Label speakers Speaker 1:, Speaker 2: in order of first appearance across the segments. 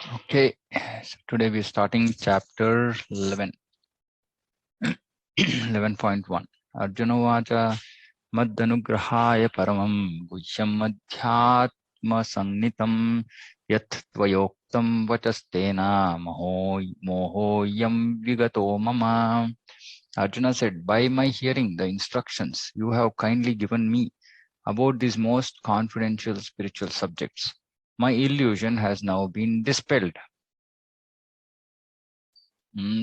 Speaker 1: Okay, so today we're starting chapter 11. 11.1. Arjuna Vacha Maddanugrahaya Paramam Guhyam Madhyatma Sannitam Yat Tvayoktam Vachastena Mohoyam Vigato Mama. Arjuna said, by my hearing the instructions you have kindly given me about these most confidential spiritual subjects, my illusion has now been dispelled.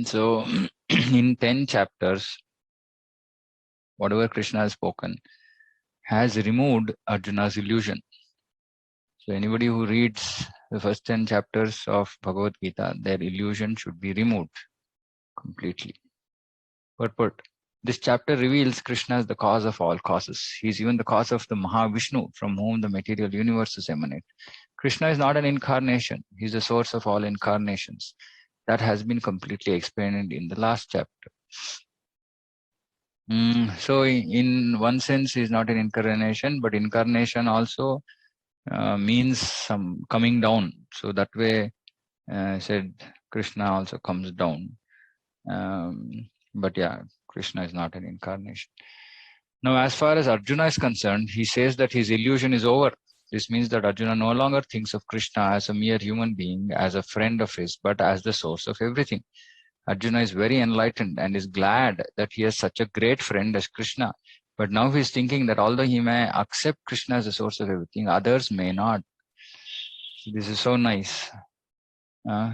Speaker 1: So in 10 chapters, whatever Krishna has spoken has removed Arjuna's illusion. So anybody who reads the first 10 chapters of Bhagavad Gita, their illusion should be removed completely. Purport. This chapter reveals Krishna as the cause of all causes. He is even the cause of the Mahavishnu from whom the material universes emanate. Krishna is not an incarnation. He is the source of all incarnations. That has been completely explained in the last chapter. So in one sense, he is not an incarnation, but incarnation also means some coming down. So that way, said Krishna also comes down. But yeah, Krishna is not an incarnation. Now, as far as Arjuna is concerned, he says that his illusion is over. This means that Arjuna no longer thinks of Krishna as a mere human being, as a friend of his, but as the source of everything. Arjuna is very enlightened and is glad that he has such a great friend as Krishna. But now he is thinking that although he may accept Krishna as the source of everything, others may not. This is so nice.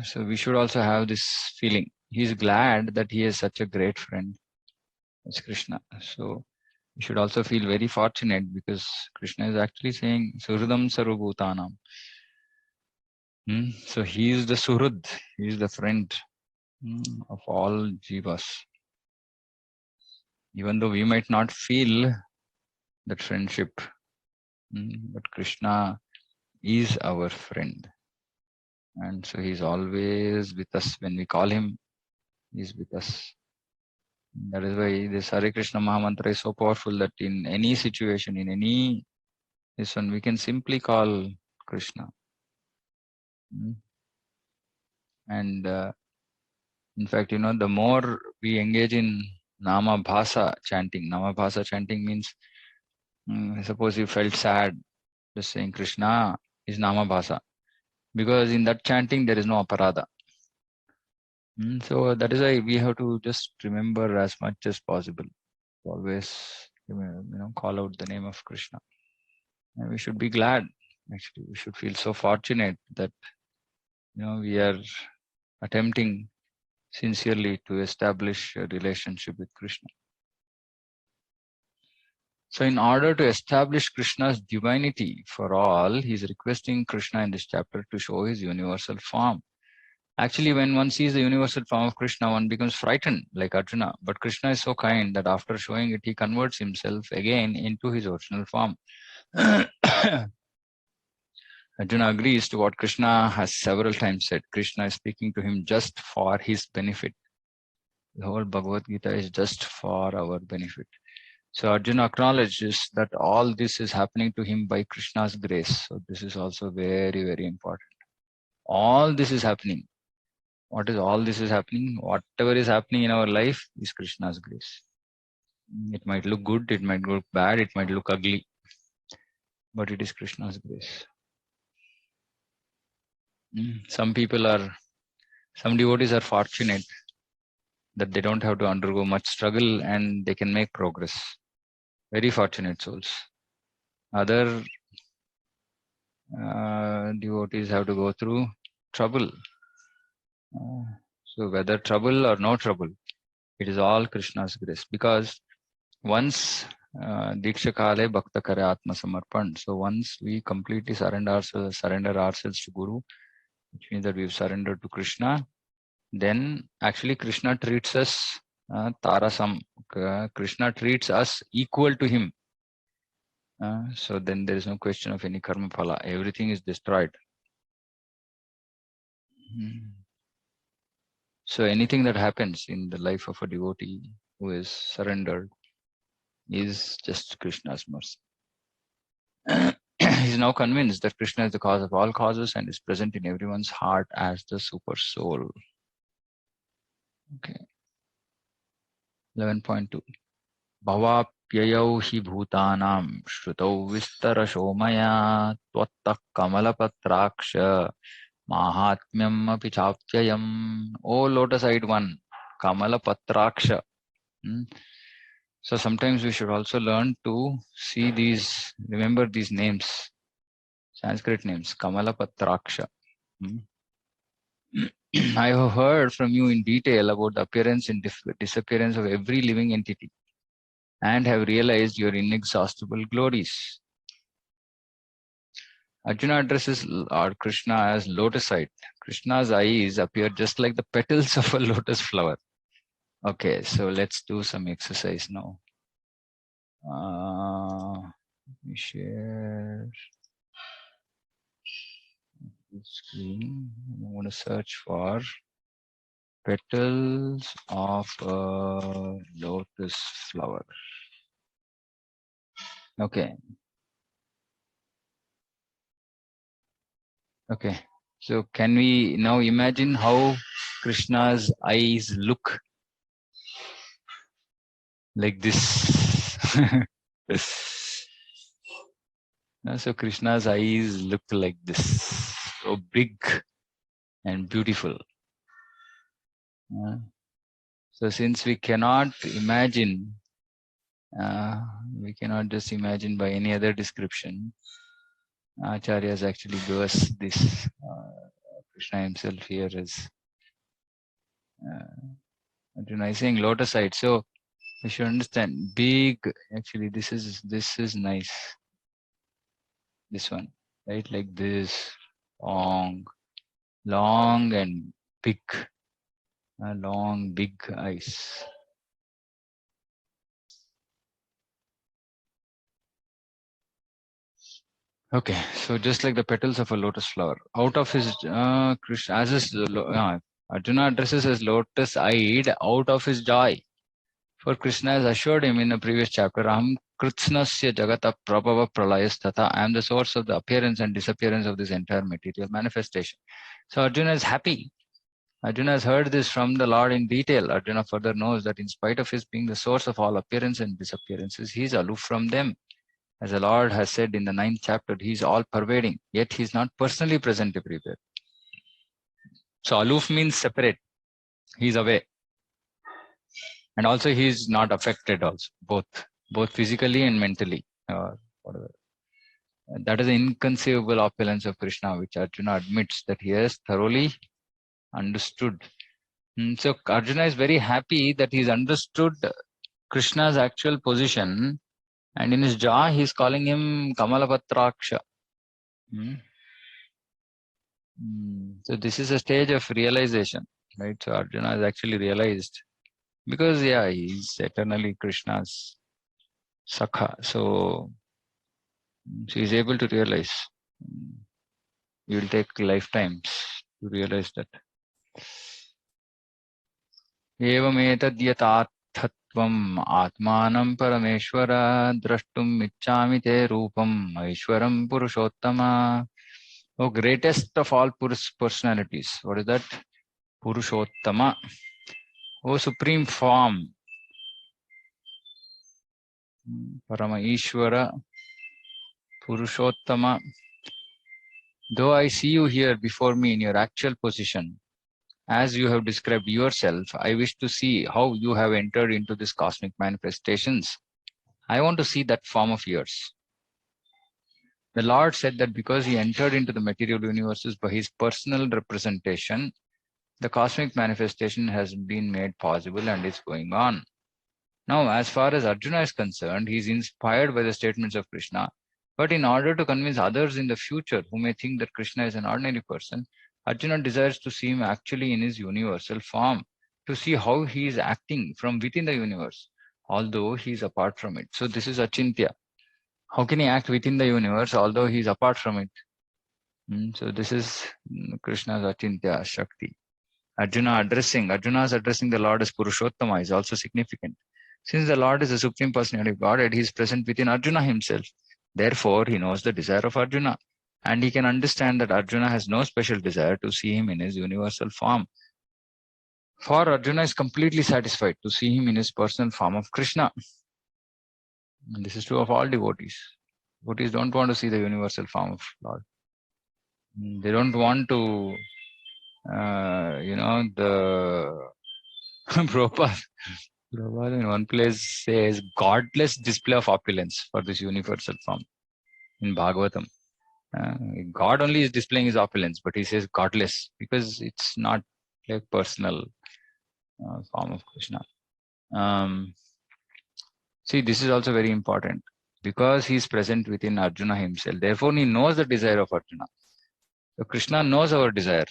Speaker 1: So we should also have this feeling. He is glad that he has such a great friend as Krishna. So we should also feel very fortunate because Krishna is actually saying Suhridam Sarvabhutanam. So he is the Suhrud, he is the friend of all jivas. Even though we might not feel that friendship, but Krishna is our friend. And so he's always with us. When we call him, he's with us. That is why this Hare Krishna Mahamantra is so powerful that in any situation, in any this one, we can simply call Krishna. And in fact, the more we engage in Nama Bhasa chanting means, suppose you felt sad, just saying Krishna is Nama Bhasa. Because in that chanting, there is no aparadha. So that is why we have to just remember as much as possible. Always, call out the name of Krishna. And we should be glad. Actually, we should feel so fortunate that, we are attempting sincerely to establish a relationship with Krishna. So in order to establish Krishna's divinity for all, he is requesting Krishna in this chapter to show his universal form. Actually, when one sees the universal form of Krishna, one becomes frightened like Arjuna. But Krishna is so kind that after showing it, he converts himself again into his original form. Arjuna agrees to what Krishna has several times said. Krishna is speaking to him just for his benefit. The whole Bhagavad Gita is just for our benefit. So Arjuna acknowledges that all this is happening to him by Krishna's grace. So this is also very, very important. All this is happening. What is all this is happening? Whatever is happening in our life is Krishna's grace. It might look good, it might look bad, it might look ugly, but it is Krishna's grace. Some devotees are fortunate that they don't have to undergo much struggle and they can make progress. Very fortunate souls. Other devotees have to go through trouble. So whether trouble or no trouble, it is all Krishna's grace. Because once Diksha Kale Bhakta Kare Atma Samarpan. So once we completely surrender ourselves to Guru, which means that we've surrendered to Krishna, then actually Krishna treats us Tarasam. Krishna treats us equal to him. So then there is no question of any karma phala. Everything is destroyed. So anything that happens in the life of a devotee who is surrendered is just Krishna's mercy. He is now convinced that Krishna is the cause of all causes and is present in everyone's heart as the super soul. Okay. 11.2. Bhavapyayau hi bhutanam shrutau vistarasho maya tvatta kamalapatraksha mahatmyam api chaptyayam. O lotus-eyed one, kamalapatraksha. So sometimes we should also learn to see these, remember these names, Sanskrit names, Kamalapatraksha. I have heard from you in detail about the appearance and disappearance of every living entity and have realized your inexhaustible glories. Arjuna addresses Lord Krishna as lotus-eyed. Krishna's eyes appear just like the petals of a lotus flower. Okay, so let's do some exercise now. Let me share the screen. I'm going to search for petals of a lotus flower. Okay. Okay. So can we now imagine how Krishna's eyes look like this? So Krishna's eyes look like this, so big and beautiful. So since we cannot imagine, we cannot just imagine by any other description, Acharyas actually give us this. Krishna himself here is Arjuna is saying lotus-eyed. So we should understand big. Actually, this is nice. This one, right? Like this, long and big, long big eyes. Okay, so just like the petals of a lotus flower, out of his Krishna, as his Arjuna addresses as lotus-eyed out of his joy. For Krishna has assured him in the previous chapter, Aham Kritsnasya Jagata Prabhava Pralayas Tata, I am the source of the appearance and disappearance of this entire material manifestation. So Arjuna is happy. Arjuna has heard this from the Lord in detail. Arjuna further knows that in spite of his being the source of all appearance and disappearances, he is aloof from them. As the Lord has said in the 9th chapter, he is all pervading, yet he is not personally present everywhere. So aloof means separate. He is away. And also he is not affected also, both physically and mentally. Whatever. That is the inconceivable opulence of Krishna, which Arjuna admits that he has thoroughly understood. So Arjuna is very happy that he's understood Krishna's actual position, and in his jaw he is calling him Kamalapatraksha. So this is a stage of realization, right? So Arjuna has actually realized, because he is eternally Krishna's Sakha. So he is able to realize. You will take lifetimes to realize that. Evametadyatathatvam atmanam parameshwara drashtum ichchami te rupam aishwaram purushottama. Oh, greatest of all personalities. What is that? Purushottama. Oh, supreme form. Parama Ishvara. Purushottama. Though I see you here before me in your actual position, as you have described yourself, I wish to see how you have entered into these cosmic manifestations. I want to see that form of yours. The Lord said that because he entered into the material universes by his personal representation, the cosmic manifestation has been made possible and is going on. Now, as far as Arjuna is concerned, he is inspired by the statements of Krishna. But in order to convince others in the future who may think that Krishna is an ordinary person, Arjuna desires to see him actually in his universal form, to see how he is acting from within the universe, although he is apart from it. So this is Achintya. How can he act within the universe, although he is apart from it? So this is Krishna's Achintya Shakti. Arjuna's addressing the Lord as Purushottama is also significant. Since the Lord is the Supreme Personality of Godhead, he is present within Arjuna himself. Therefore, he knows the desire of Arjuna. And he can understand that Arjuna has no special desire to see him in his universal form. For Arjuna is completely satisfied to see him in his personal form of Krishna. And this is true of all devotees. Devotees don't want to see the universal form of Lord. They don't want to, the Prabhupada in one place says godless display of opulence for this universal form in Bhagavatam. God only is displaying his opulence, but he says godless because it's not like personal form of Krishna. See, this is also very important because he is present within Arjuna himself. Therefore, he knows the desire of Arjuna. So Krishna knows our desire.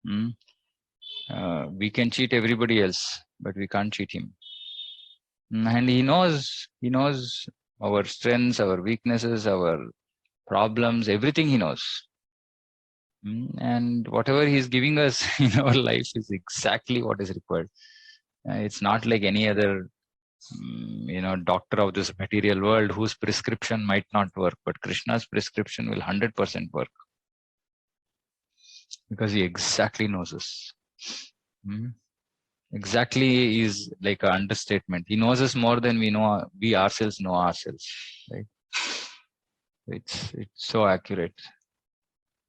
Speaker 1: We can cheat everybody else, but we can't cheat him. And he knows our strengths, our weaknesses, our problems, everything he knows. And whatever he's giving us in our life is exactly what is required. It's not like any other doctor of this material world whose prescription might not work, but Krishna's prescription will 100% work because he exactly knows us. Exactly is like an understatement. He knows us more than we ourselves know ourselves. Right? It's so accurate.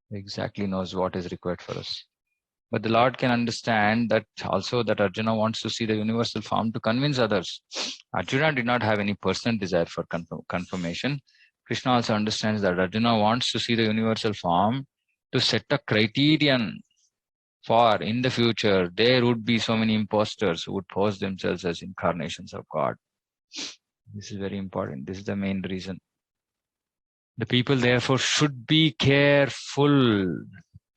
Speaker 1: He exactly knows what is required for us. But the Lord can understand that also that Arjuna wants to see the universal form to convince others. Arjuna did not have any personal desire for confirmation. Krishna also understands that Arjuna wants to see the universal form to set a criterion for in the future there would be so many impostors who would pose themselves as incarnations of God. This is very important. This is the main reason. The people therefore should be careful.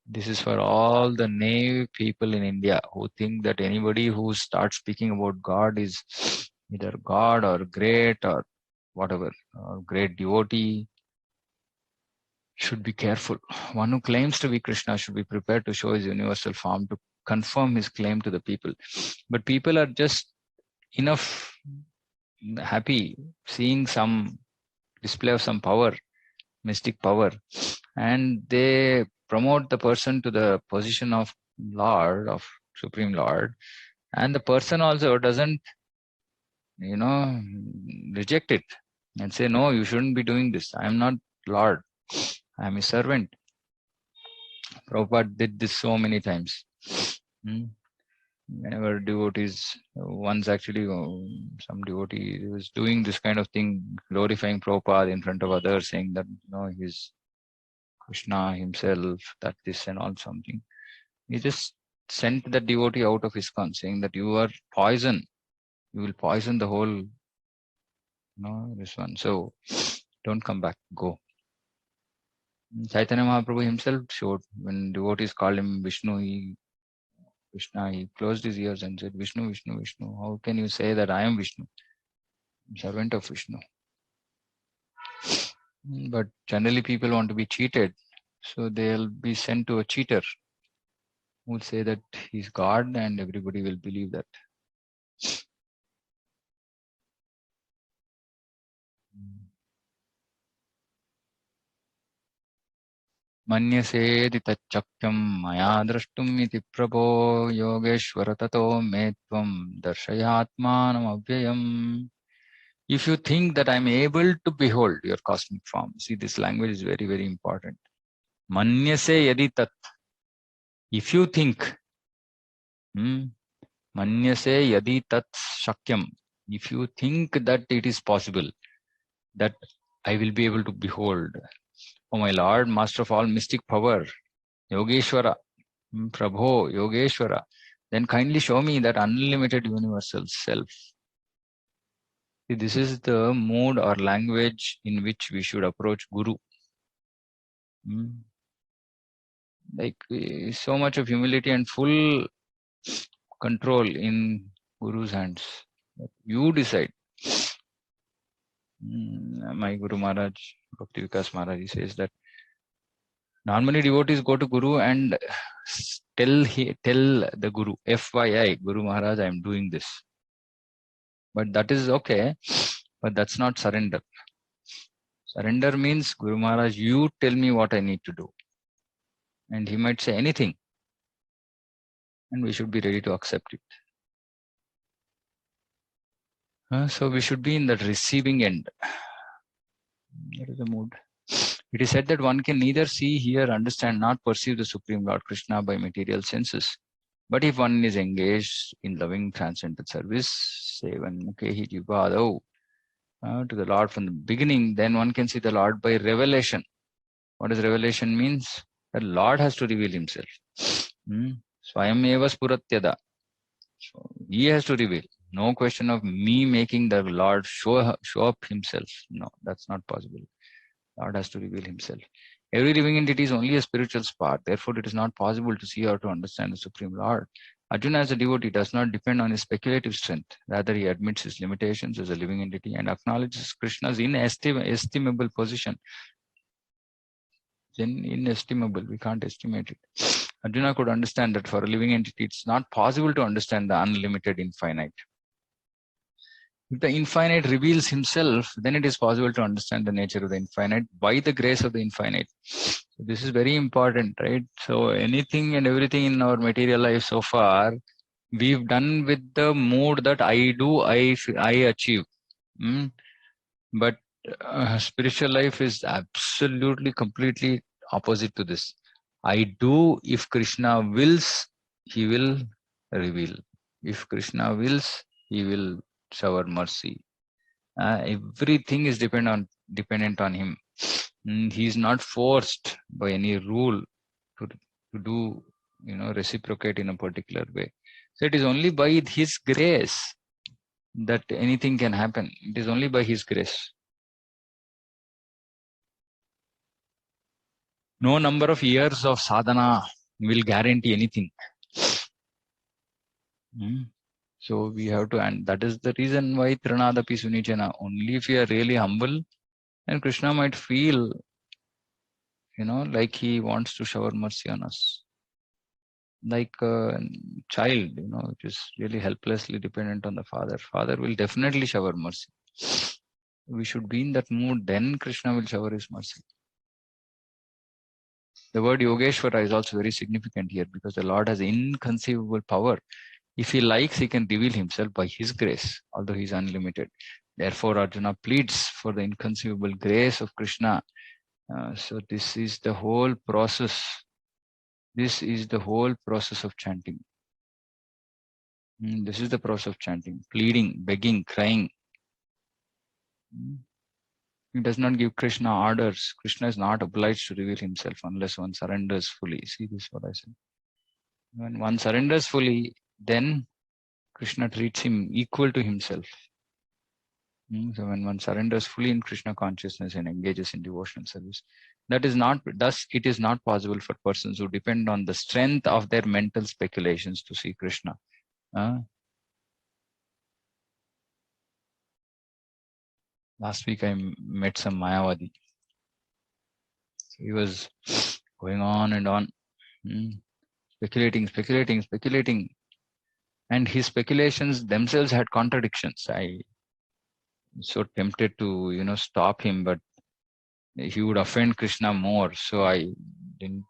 Speaker 1: This is for all the naive people in India who think that anybody who starts speaking about God is either God or great or whatever, or great devotee. Should be careful. One who claims to be Krishna should be prepared to show his universal form to confirm his claim to the people. But people are just enough happy seeing some display of some power, mystic power, and they promote the person to the position of Lord, of Supreme Lord, and the person also doesn't, reject it and say, no, you shouldn't be doing this. I am not Lord. I am a servant. Prabhupada did this so many times. Whenever devotees, once actually some devotee was doing this kind of thing, glorifying Prabhupada in front of others, saying that, he's Krishna himself, that this and all something. He just sent the devotee out of ISKCON, saying that you are poison. You will poison the whole, this one. So don't come back, go. Chaitanya Mahaprabhu himself showed when devotees called him Vishnu, Krishna, he closed his ears and said, Vishnu, Vishnu, Vishnu. How can you say that I am Vishnu? I'm servant of Vishnu. But generally people want to be cheated. So they'll be sent to a cheater who will say that he's God and everybody will believe that. Manyasedi tacchakyam maya drashtum iti prabho yogeshwara tato me tvam darshayatmanam avyayam. If you think that I'm able to behold your cosmic form, see, this language is very, very important. Manyase yadi tat. If you think, manyase yadi tat shakyam. If you think that it is possible, that I will be able to behold, oh my Lord, Master of all mystic power, Yogeshwara, Prabho, Yogeshwara, then kindly show me that unlimited universal self. See, this is the mood or language in which we should approach Guru. Like so much of humility and full control in Guru's hands. You decide. My Guru Maharaj, Bhakti Vikas Maharaj, he says that normally devotees go to Guru and tell the Guru, FYI, Guru Maharaj, I am doing this. But that is okay, but that's not surrender. Surrender means, Guru Maharaj, you tell me what I need to do. And he might say anything. And we should be ready to accept it. So we should be in that receiving end. That is the mood. It is said that one can neither see, hear, understand, nor perceive the Supreme Lord Krishna by material senses. But if one is engaged in loving transcendental service, Sevan Mukhehi Jivado, to the Lord from the beginning, then one can see the Lord by revelation. What does revelation means? The Lord has to reveal himself. Swayam eva spuratyada. So he has to reveal. No question of me making the Lord show up himself. No, that's not possible. Lord has to reveal himself. Every living entity is only a spiritual spark. Therefore, it is not possible to see or to understand the Supreme Lord. Arjuna, as a devotee, does not depend on his speculative strength. Rather, he admits his limitations as a living entity and acknowledges Krishna's inestimable position. Inestimable, we can't estimate it. Arjuna could understand that for a living entity, it's not possible to understand the unlimited infinite. If the infinite reveals himself, then it is possible to understand the nature of the infinite by the grace of the infinite. So this is very important, right? So anything and everything in our material life so far, we've done with the mood that I do, I achieve. But spiritual life is absolutely, completely opposite to this. I do, if Krishna wills, he will reveal. If Krishna wills, he will shower mercy. Everything is dependent on him. He is not forced by any rule to do, reciprocate in a particular way. So it is only by his grace that anything can happen. It is only by his grace. No number of years of sadhana will guarantee anything. So we have to, and that is the reason why Trinadapi Sunijana, only if you are really humble, then Krishna might feel, like he wants to shower mercy on us. Like a child, which is really helplessly dependent on the father. Father will definitely shower mercy. We should be in that mood, then Krishna will shower his mercy. The word Yogeshwara is also very significant here because the Lord has inconceivable power. If he likes, he can reveal himself by his grace, although he is unlimited. Therefore, Arjuna pleads for the inconceivable grace of Krishna. So this is the whole process. This is the whole process of chanting. This is the process of chanting, pleading, begging, crying. He does not give Krishna orders. Krishna is not obliged to reveal himself unless one surrenders fully. See this, what I said. When one surrenders fully, then Krishna treats him equal to himself. So when one surrenders fully in Krishna consciousness and engages in devotional service, thus it is not possible for persons who depend on the strength of their mental speculations to see Krishna. Last week I met some Mayavadi. So he was going on and on, speculating. And his speculations themselves had contradictions. I was so tempted to, stop him, but he would offend Krishna more. So I didn't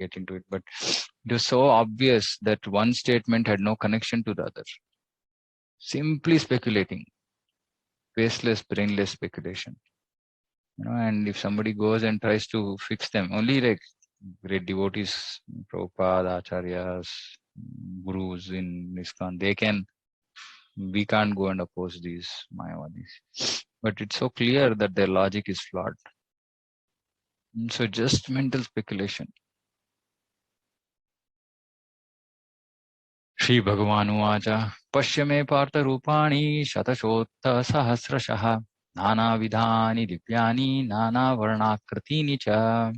Speaker 1: get into it. But it was so obvious that one statement had no connection to the other. Simply speculating. Baseless, brainless speculation. And if somebody goes and tries to fix them, only like great devotees, Prabhupada, Acharyas, Gurus in ISKCON, we can't go and oppose these Mayavadis. But it's so clear that their logic is flawed. So just mental speculation. Shri Bhagavan Uvacha Pashya me partha rupani shatashotta sahasrashaha nana vidhani divyani nana varnakritini cha.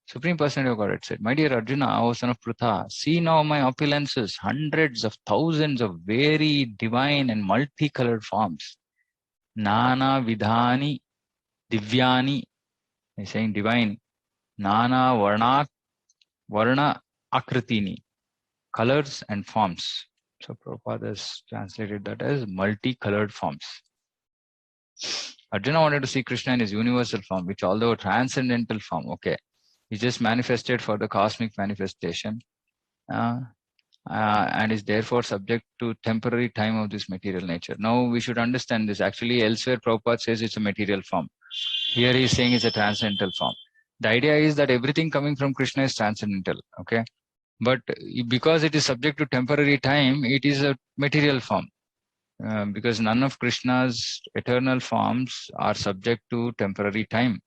Speaker 1: Supreme Personality of Godhead said, My dear Arjuna, O son of Prutha, see now my opulences, hundreds of thousands of very divine and multicolored forms. Nana vidhani divyani, he's saying divine. Nana varna akritini, colors and forms. So Prabhupada has translated that as multicolored forms. Arjuna wanted to see Krishna in his universal form, which although transcendental form, okay, he just manifested for the cosmic manifestation, and is therefore subject to temporary time of this material nature. Now we should understand this. Actually, elsewhere Prabhupada says it's a material form. Here he is saying it's a transcendental form. The idea is that everything coming from Krishna is transcendental, okay? But because it is subject to temporary time, it is a material form. Because none of Krishna's eternal forms are subject to temporary time.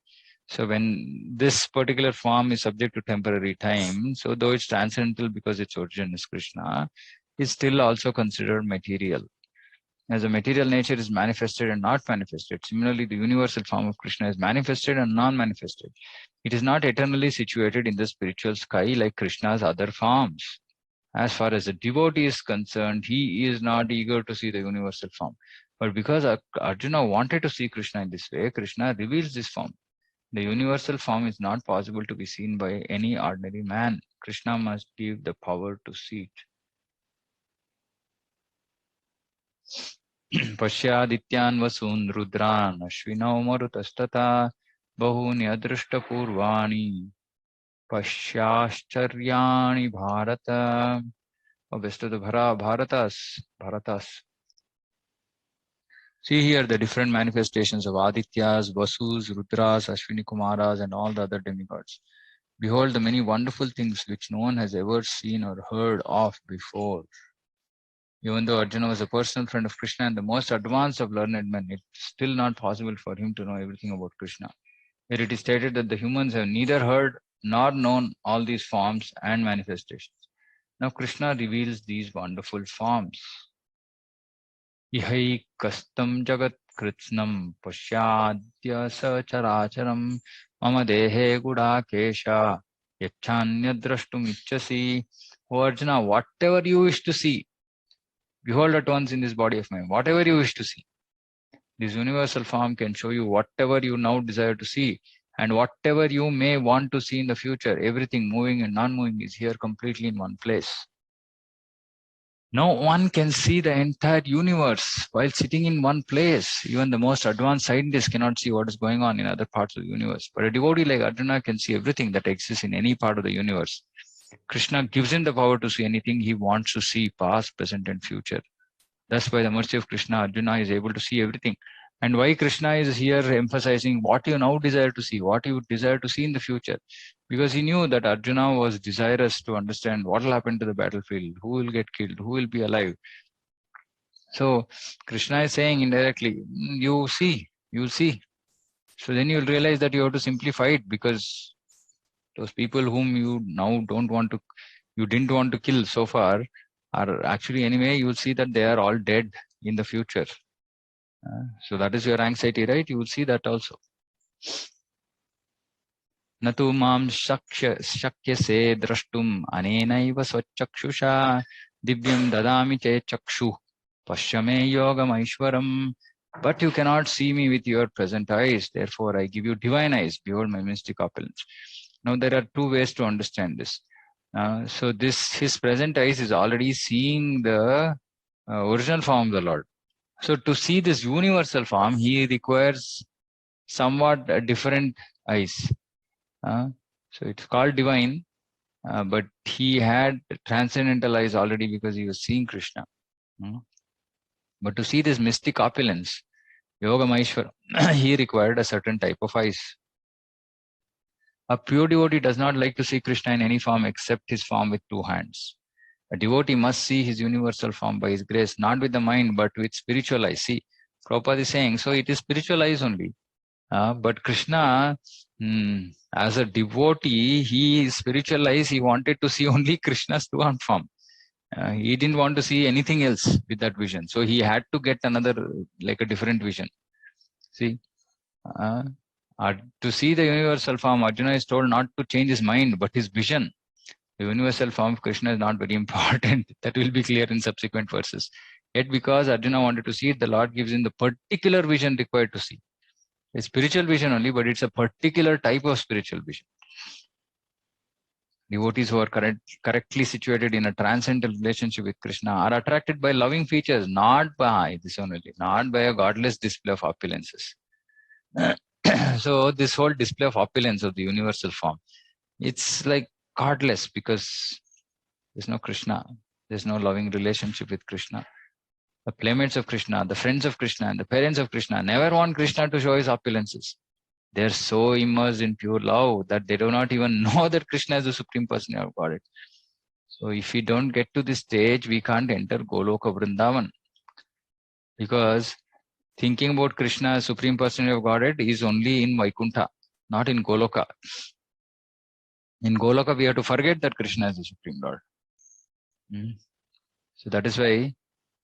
Speaker 1: So when this particular form is subject to temporary time, so though it's transcendental because its origin is Krishna, is still also considered material. As a material nature is manifested and not manifested, similarly the universal form of Krishna is manifested and non-manifested. It is not eternally situated in the spiritual sky like Krishna's other forms. As far as the devotee is concerned, he is not eager to see the universal form. But because Arjuna wanted to see Krishna in this way, Krishna reveals this form. The universal form is not possible to be seen by any ordinary man. Krishna must give the power to see it. Pashyadityan vasun rudran ashvinau marutastata bahuni adrishta purvani Pashyascharyaani Bharata. Best of the Bharatas. See here the different manifestations of Adityas, Vasus, Rudras, Ashwini Kumaras, and all the other demigods. Behold the many wonderful things which no one has ever seen or heard of before. Even though Arjuna was a personal friend of Krishna and the most advanced of learned men, it's still not possible for him to know everything about Krishna. Here it is stated that the humans have neither heard nor known all these forms and manifestations. Now Krishna reveals these wonderful forms. Ihai kastam jagat kritsnam pashyadya sacharacharam mama dehe gudakesha yachanya drashtum ichchasi. O Arjuna, whatever you wish to see, behold at once in this body of mine, whatever you wish to see. This universal form can show you whatever you now desire to see, and whatever you may want to see in the future. Everything moving and non-moving is here completely in one place. No one can see the entire universe while sitting in one place. Even the most advanced scientists cannot see what is going on in other parts of the universe. But a devotee like Arjuna can see everything that exists in any part of the universe. Krishna gives him the power to see anything he wants to see, past, present, and future. Thus, by the mercy of Krishna, Arjuna is able to see everything. And why Krishna is here emphasizing what you now desire to see, what you desire to see in the future. Because he knew that Arjuna was desirous to understand what will happen to the battlefield, who will get killed, who will be alive. So Krishna is saying indirectly, you'll see. So then you'll realize that you have to simply fight, because those people whom you now you didn't want to kill so far are actually anyway, you'll see that they are all dead in the future. So that is your anxiety, right? You will see that also. Natu mam shakyase drashtum anenaiva swachakshusha divyam dadami che chakshu pashyame yogam aishwaram. But you cannot see me with your present eyes, therefore I give you divine eyes. Behold my mystic opulence. Now there are two ways to understand this. So his present eyes is already seeing the original form of the Lord. So to see this universal form, he requires somewhat different eyes. So it's called divine, but he had transcendental eyes already because he was seeing Krishna. But to see this mystic opulence, Yoga Maheshwara, he required a certain type of eyes. A pure devotee does not like to see Krishna in any form except his form with two hands. A devotee must see his universal form by his grace, not with the mind, but with spiritual eyes. See, Prabhupada is saying, so it is spiritual eyes only. But Krishna, as a devotee, his spiritual eyes, he wanted to see only Krishna's two-hand form. He didn't want to see anything else with that vision. So he had to get another, like a different vision. See, to see the universal form, Arjuna is told not to change his mind, but his vision. The universal form of Krishna is not very important. That will be clear in subsequent verses. Yet because Arjuna wanted to see it, the Lord gives him the particular vision required to see. A spiritual vision only, but it's a particular type of spiritual vision. Devotees who are correctly situated in a transcendental relationship with Krishna are attracted by loving features, not by a godless display of opulences. So this whole display of opulence of the universal form, it's like godless, because there's no Krishna. There's no loving relationship with Krishna. The playmates of Krishna, the friends of Krishna, and the parents of Krishna never want Krishna to show his opulences. They're so immersed in pure love that they do not even know that Krishna is the Supreme Personality of Godhead. So if we don't get to this stage, we can't enter Goloka Vrindavan. Because thinking about Krishna as Supreme Personality of Godhead is only in Vaikuntha, not in Goloka. In Goloka, we have to forget that Krishna is the Supreme Lord. So that is why,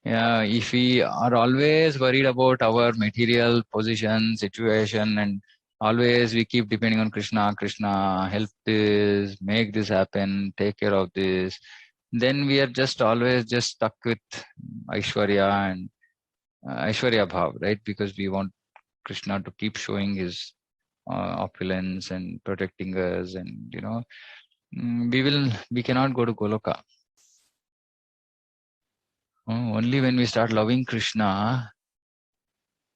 Speaker 1: if we are always worried about our material position, situation, and always we keep depending on Krishna, Krishna, help this, make this happen, take care of this, then we are just always just stuck with Aishwarya and Aishwarya Bhav, right? Because we want Krishna to keep showing his opulence and protecting us, and we cannot go to Goloka. Only when we start loving Krishna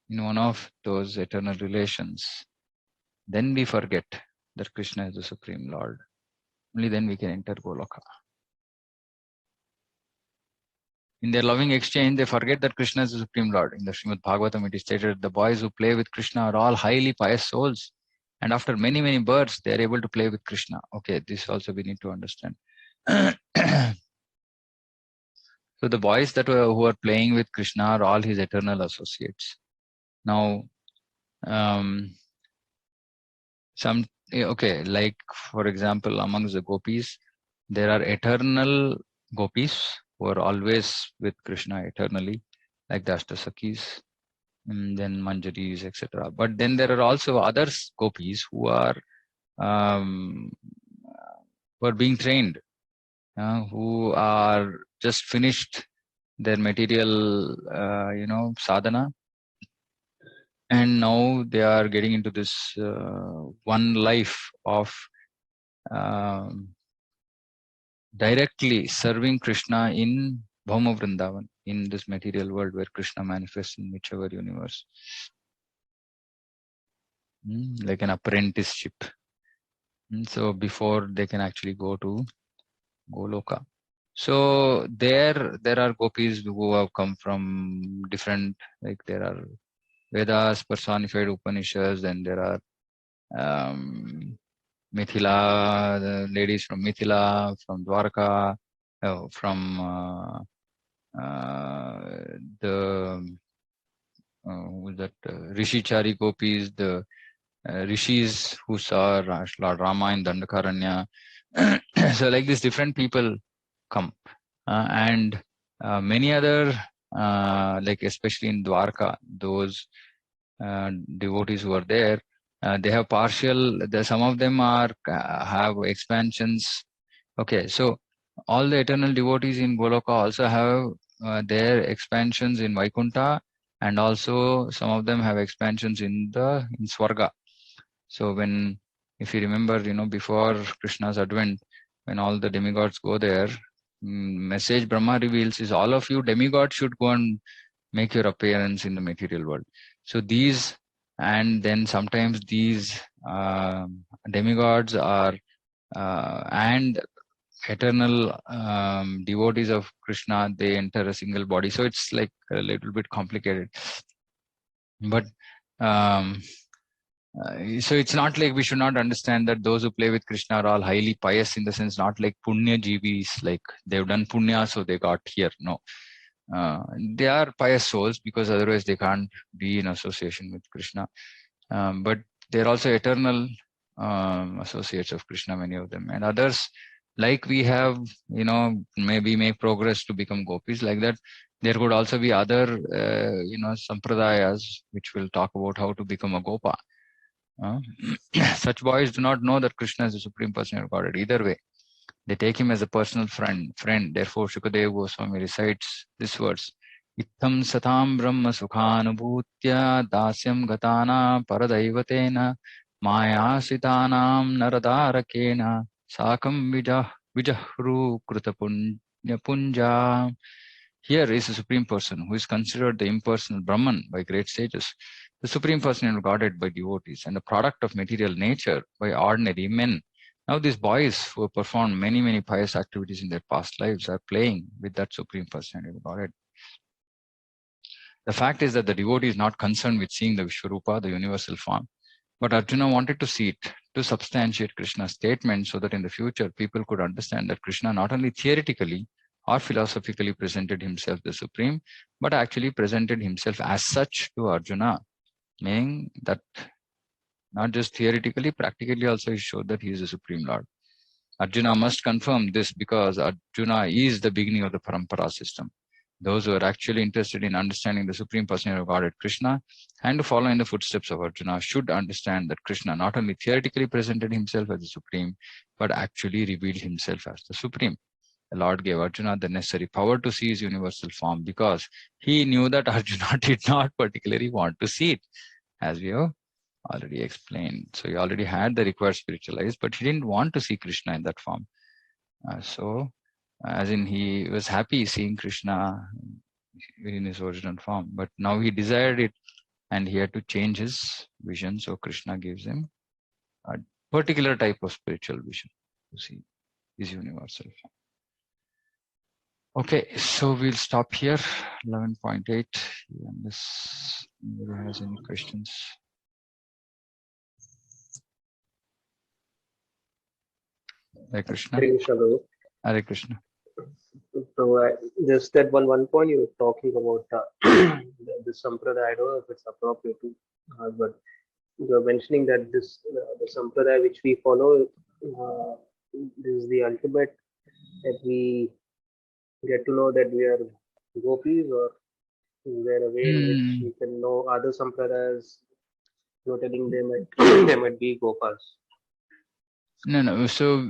Speaker 1: in one of those eternal relations, then we forget that Krishna is the Supreme Lord. Only then we can enter Goloka. In their loving exchange, they forget that Krishna is the Supreme Lord. In the Srimad Bhagavatam, it is stated, the boys who play with Krishna are all highly pious souls. And after many, many births, they are able to play with Krishna. Okay, this also we need to understand. So the boys who are playing with Krishna are all his eternal associates. Now, like for example, amongst the gopis, there are eternal gopis who are always with Krishna eternally, like the Ashtasakis, and then Manjaris, etc. But then there are also other gopis who are being trained, who are just finished their material, sadhana, and now they are getting into this one life of directly serving Krishna in Bhauma Vrindavan, in this material world where Krishna manifests in whichever universe, like an apprenticeship. So before they can actually go to Goloka. So there are gopis who have come from different, like there are Vedas personified Upanishads, and there are Mithila, the ladies from Mithila, from Dwarka, from the Rishi-chari gopis, the rishis who saw Lord Rama in Dandakaranya. So like this, different people come, and many other, like especially in Dwarka, those devotees who are there, they have partial. Some of them have expansions. Okay, so all the eternal devotees in Goloka also have their expansions in Vaikuntha, and also some of them have expansions in Swarga. So if you remember, before Krishna's advent, when all the demigods go there, message Brahma reveals is all of you demigods should go and make your appearance in the material world. So and then sometimes these demigods are and eternal devotees of Krishna, they enter a single body. So it's like a little bit complicated. But so it's not like we should not understand that those who play with Krishna are all highly pious, in the sense not like punya jivis, like they've done punya so they got here. No, they are pious souls, because otherwise they can't be in association with Krishna. But they're also eternal associates of Krishna, many of them. And others, like we have, maybe make progress to become gopis, like that. There could also be other, sampradayas, which will talk about how to become a gopa. Such boys do not know that Krishna is the Supreme Personality of Godhead either way. They take him as a personal friend. Therefore, Shukadeva Goswami recites these words: Ittam satam brahma sukhanubhutya dasyam gatana paradaivatena mayasitanam naradarakena sakam vijahru krutapunya punja. Here is a supreme person who is considered the impersonal Brahman by great sages, the supreme person regarded by devotees, and the product of material nature by ordinary men. Now these boys who have performed many, many pious activities in their past lives are playing with that supreme personality regarded. The fact is that the devotee is not concerned with seeing the Vishwarupa, the universal form, but Arjuna wanted to see it to substantiate Krishna's statement so that in the future people could understand that Krishna not only theoretically or philosophically presented himself the supreme, but actually presented himself as such to Arjuna, meaning that not just theoretically, practically also he showed that he is the supreme Lord. Arjuna must confirm this because Arjuna is the beginning of the parampara system. Those who are actually interested in understanding the Supreme Personality of Godhead Krishna and to follow in the footsteps of Arjuna should understand that Krishna not only theoretically presented himself as the Supreme, but actually revealed himself as the Supreme. The Lord gave Arjuna the necessary power to see his universal form because he knew that Arjuna did not particularly want to see it, as we have already explained. So he already had the required spiritual eyes, but he didn't want to see Krishna in that form. As in he was happy seeing Krishna in his original form, but now he desired it and he had to change his vision. So Krishna gives him a particular type of spiritual vision to see his universal form. Okay, so we'll stop here, 11.8, unless anybody has any questions. Hare Krishna. Hare Krishna.
Speaker 2: So just at one point you were talking about the sampradaya. I don't know if it's appropriate to, but you were mentioning that this the sampradaya which we follow is the ultimate, that we get to know that we are gopis, or is there a way in which we can know other sampradayas, telling them they might be gopas?
Speaker 1: No. So,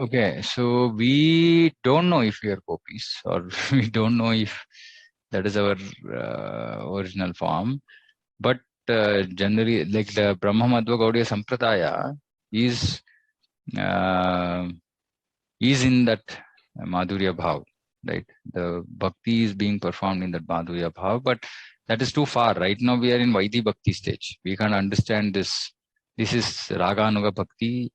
Speaker 1: okay. So we don't know if we are gopis, or we don't know if that is our original form. But generally, like the Brahma Madhva Gaudiya Sampradaya is in that Madhurya Bhav, right? The bhakti is being performed in that Madhurya Bhav, but that is too far. Right now we are in Vaidhi Bhakti stage. We can't understand this. This is Raganuga Bhakti.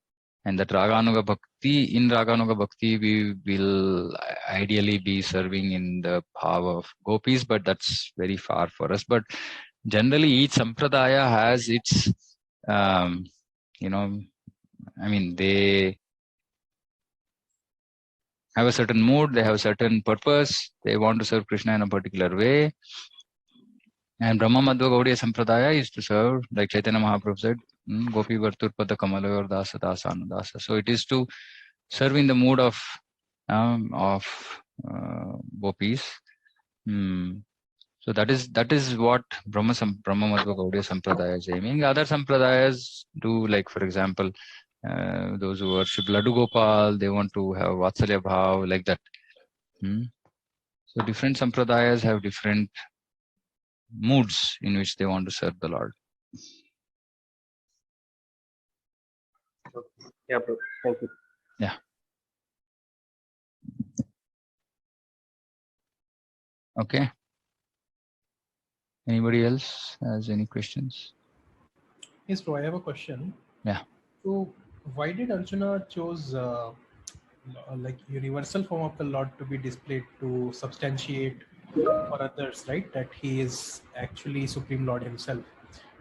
Speaker 1: And that Raganuga Bhakti, in Raganuga Bhakti, we will ideally be serving in the bhav of gopis, but that's very far for us. But generally, each sampradaya has its, they have a certain mood, they have a certain purpose, they want to serve Krishna in a particular way. And Brahma Madhva Gaudiya Sampradaya is to serve, like Chaitanya Mahaprabhu said, Gopi Vartur Pada Kamalayor Dasa Dasa Anudasa. So it is to serve in the mood of gopis. So that is what Brahma Madhva Gaudiya Sampradaya is aiming. Other Sampradayas do, like for example, those who worship Laddu Gopal, they want to have Vatsalya Bhav, like that. So different Sampradayas have different moods in which they want to serve the Lord.
Speaker 2: Yeah, bro. Thank you.
Speaker 1: Yeah. Okay. Anybody else has any questions?
Speaker 3: Yes, bro. I have a question.
Speaker 1: Yeah.
Speaker 3: So, why did Arjuna chose like universal form of the Lord to be displayed to substantiate for others, right? That he is actually Supreme Lord himself.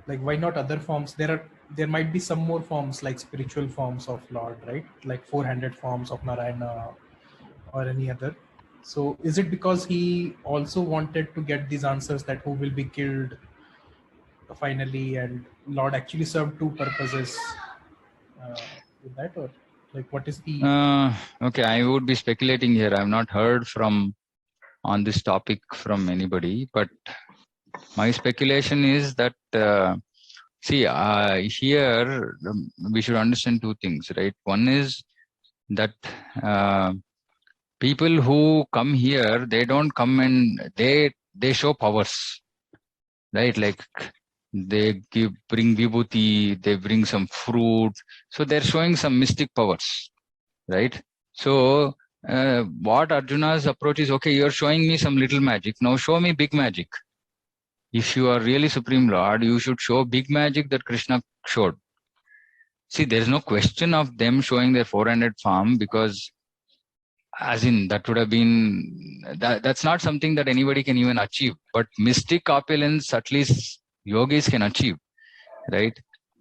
Speaker 3: Like, why not other forms? There might be some more forms, like spiritual forms of Lord, right? Like 400 forms of Narayana or any other. So is it because he also wanted to get these answers that who will be killed finally, and Lord actually served two purposes with that, or like what is the...
Speaker 1: Okay, I would be speculating here. I've not heard on this topic from anybody, but my speculation is that here we should understand two things, right? One is that people who come here, they don't come and they show powers, right? Like they bring vibhuti, they bring some fruit, so they're showing some mystic powers, right? So what Arjuna's approach is, okay, you're showing me some little magic. Now show me big magic. If you are really Supreme Lord, you should show big magic that Krishna showed. See, there's no question of them showing their 400 form, because as in that would have been, that's not something that anybody can even achieve. But mystic opulence, at least yogis can achieve, right?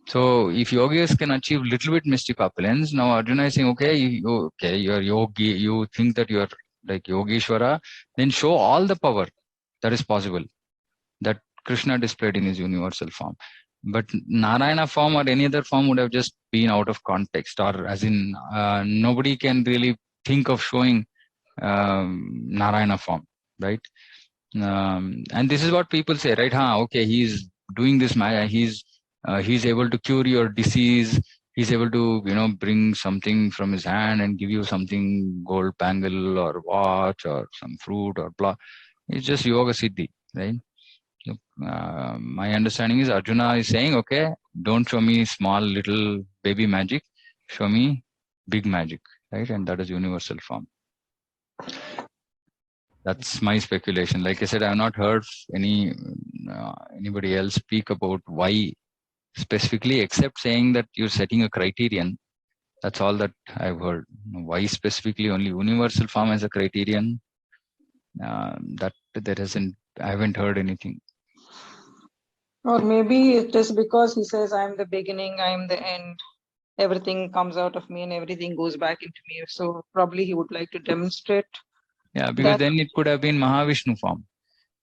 Speaker 1: So if yogis can achieve little bit mystic opulence, now Arjuna is saying, okay, you're yogi, you think that you're like Yogeshwara, then show all the power that is possible that Krishna displayed in his universal form. But Narayana form or any other form would have just been out of context, or as in nobody can really think of showing Narayana form, right? And this is what people say, right? Okay, he's doing this Maya, he's able to cure your disease, he's able to bring something from his hand and give you something, gold bangle or watch or some fruit or blah. It's just yoga siddhi, right? My understanding is Arjuna is saying, okay, don't show me small little baby magic, show me big magic, right? And that is universal form. That's my speculation. Like I said, I have not heard anybody else speak about why specifically, except saying that you're setting a criterion. That's all that I've heard. Why specifically only universal form as a criterion? That there hasn't. I haven't heard anything.
Speaker 4: Or maybe it is because he says, I'm the beginning, I'm the end. Everything comes out of me and everything goes back into me. So probably he would like to demonstrate.
Speaker 1: Yeah, because
Speaker 4: that.
Speaker 1: then it could have been Mahavishnu form.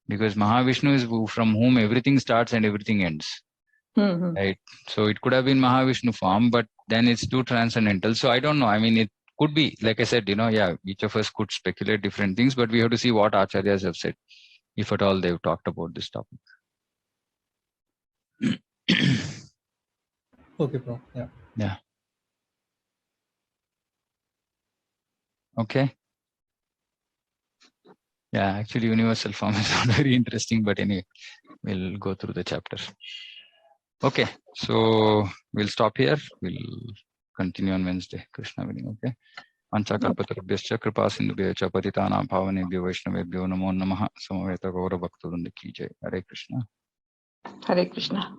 Speaker 1: Because Mahavishnu is from whom everything starts and everything ends.
Speaker 4: Mm-hmm.
Speaker 1: Right. So it could have been Mahavishnu form, but then it's too transcendental. So I don't know. I mean, it could be, like I said, each of us could speculate different things, but we have to see what acharyas have said, if at all they've talked about this topic.
Speaker 3: Okay, bro. Yeah.
Speaker 1: Yeah. Okay. Yeah, actually, universal form is not very interesting, but anyway, we'll go through the chapter. Okay, so we'll stop here. We'll continue on Wednesday. Krishna willing. Okay. Panchakalpatarubhyascha kripa sindhubhya patitanam pavanebhyo vaishnavebhyo namo namaha samaveta gaura bhakta vrinda ki jai. Hare Krishna.
Speaker 4: Hare Krishna.